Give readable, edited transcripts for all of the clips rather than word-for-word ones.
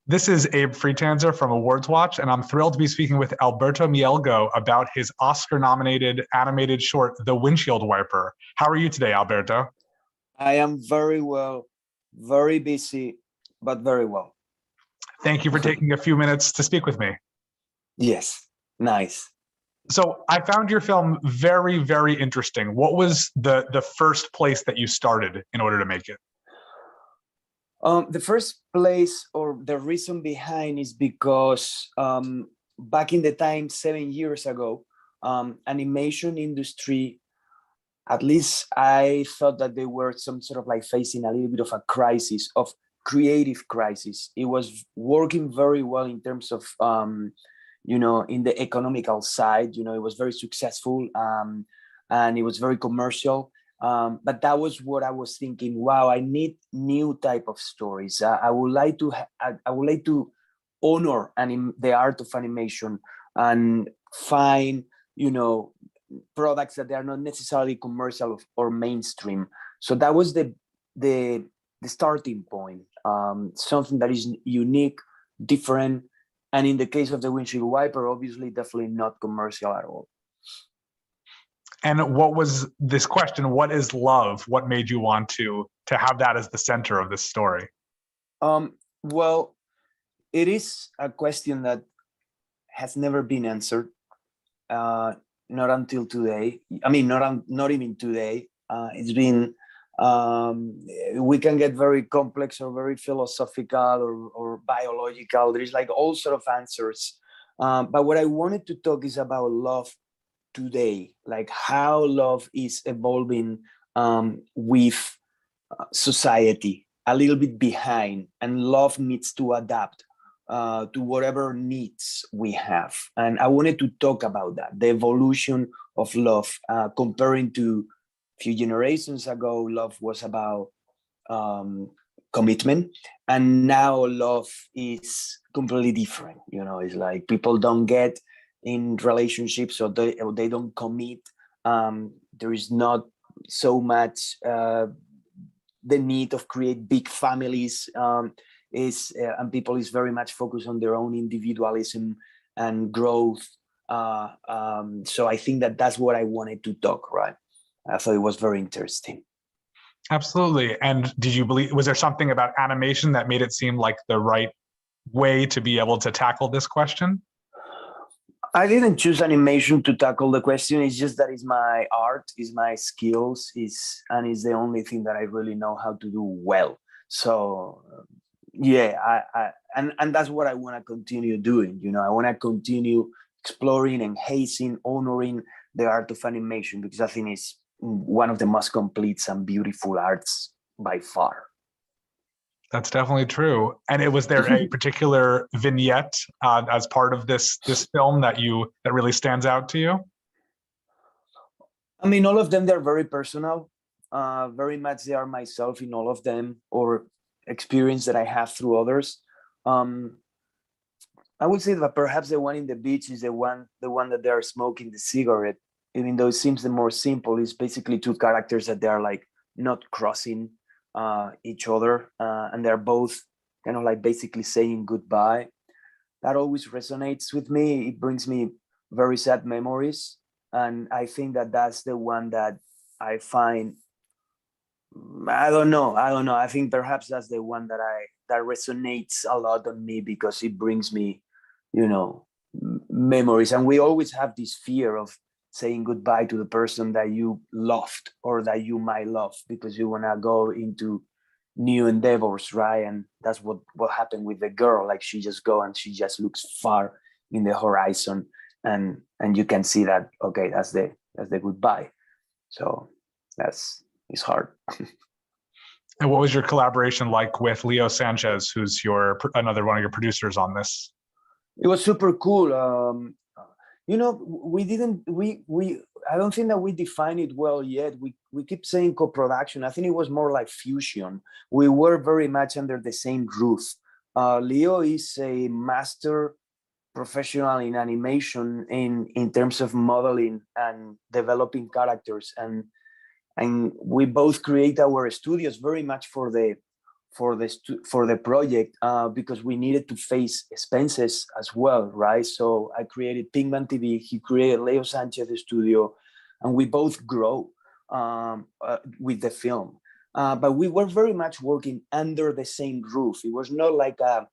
This is Abe Freetanzer from Awards Watch, and I'm thrilled to be speaking with Alberto Mielgo about his Oscar-nominated animated short, The Windshield Wiper. How are you today, Alberto? I am very well, very busy, but very well. Thank you for taking a few minutes to speak with me. Yes, nice. So I found your film very, very interesting. What was the first place that you started in order to make it? The first place or the reason behind is because back in the time, 7 years ago, animation industry, at least I thought that they were some sort of like facing a little bit of a crisis, of creative crisis. It was working very well in terms of, in the economical side, it was very successful, and it was very commercial. But that was what I was thinking. Wow, I need new type of stories. I would like to. I would like to honor the art of animation and find, products that they are not necessarily commercial or mainstream. So that was the starting point. Something that is unique, different, and in the case of the Windshield Wiper, obviously, definitely not commercial at all. And what was this question? What is love? What made you want to have that as the center of this story? Well, it is a question that has never been answered. Not until today. I mean, not even today. It's been. We can get very complex or very philosophical or biological. There's like all sort of answers. But what I wanted to talk is about love today, like how love is evolving with society, a little bit behind, and love needs to adapt to whatever needs we have. And I wanted to talk about that, the evolution of love, comparing to a few generations ago. Love was about commitment, and now love is completely different. It's like people don't get in relationships, or they don't commit. There is not so much the need of create big families, and people is very much focused on their own individualism and growth. So I think that's what I wanted to talk, right? I thought it was very interesting. Absolutely. And did you believe, was there something about animation that made it seem like the right way to be able to tackle this question? I didn't choose animation to tackle the question. It's just that it's my art, is my skills, and it's the only thing that I really know how to do well. So yeah, and that's what I want to continue doing. I want to continue exploring, enhancing, honoring the art of animation, because I think it's one of the most complete and beautiful arts by far. That's definitely true. And was there a particular vignette as part of this film that really stands out to you? I mean, all of them, they're very personal. Very much they are myself in all of them, or experience that I have through others. I would say that perhaps the one in the beach is the one that they are smoking the cigarette, even though it seems the more simple. Is basically two characters that they are like not crossing each other, and they're both kind of like basically saying goodbye. That always resonates with me. It brings me very sad memories, and I think that's the one that I find. I don't know. I think perhaps that's the one that resonates a lot on me, because it brings me, memories. And we always have this fear of saying goodbye to the person that you loved or that you might love, because you want to go into new endeavors, right? And that's what happened with the girl. Like, she just go and she just looks far in the horizon, and you can see that, okay, that's the goodbye. So it's hard. And what was your collaboration like with Leo Sanchez, who's another one of your producers on this? It was super cool. I don't think that we define it well yet. We keep saying co-production. I think it was more like fusion. We were very much under the same roof. Leo is a master professional in animation in terms of modeling and developing characters, and we both create our studios very much for for the project because we needed to face expenses as well, right? So I created Pinkman TV. He created Leo Sanchez studio, and we both grow with the film. But we were very much working under the same roof. It was not like a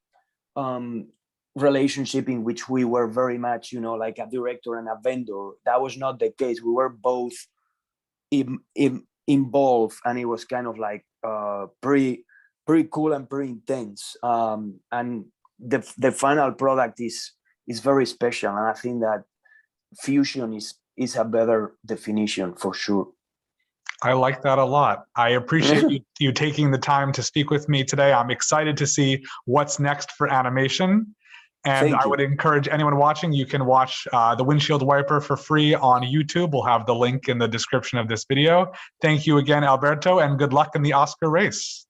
relationship in which we were very much, like a director and a vendor. That was not the case. We were both involved, and it was kind of like pretty cool and pretty intense. And the final product is very special, and I think that fusion is a better definition for sure. I like that a lot. I appreciate you taking the time to speak with me today. I'm excited to see what's next for animation. And I would encourage anyone watching, you can watch the Windshield Wiper for free on YouTube. We'll have the link in the description of this video. Thank you again, Alberto, and good luck in the Oscar race.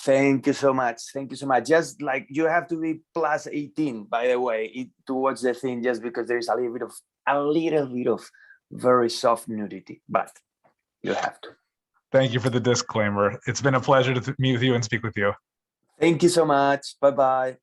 Thank you so much. Thank you so much. Just like you have to be plus 18, by the way, to watch the thing, just because there is a little bit of very soft nudity, but you have to. Thank you for the disclaimer. It's been a pleasure to meet with you and speak with you. Thank you so much. Bye-bye.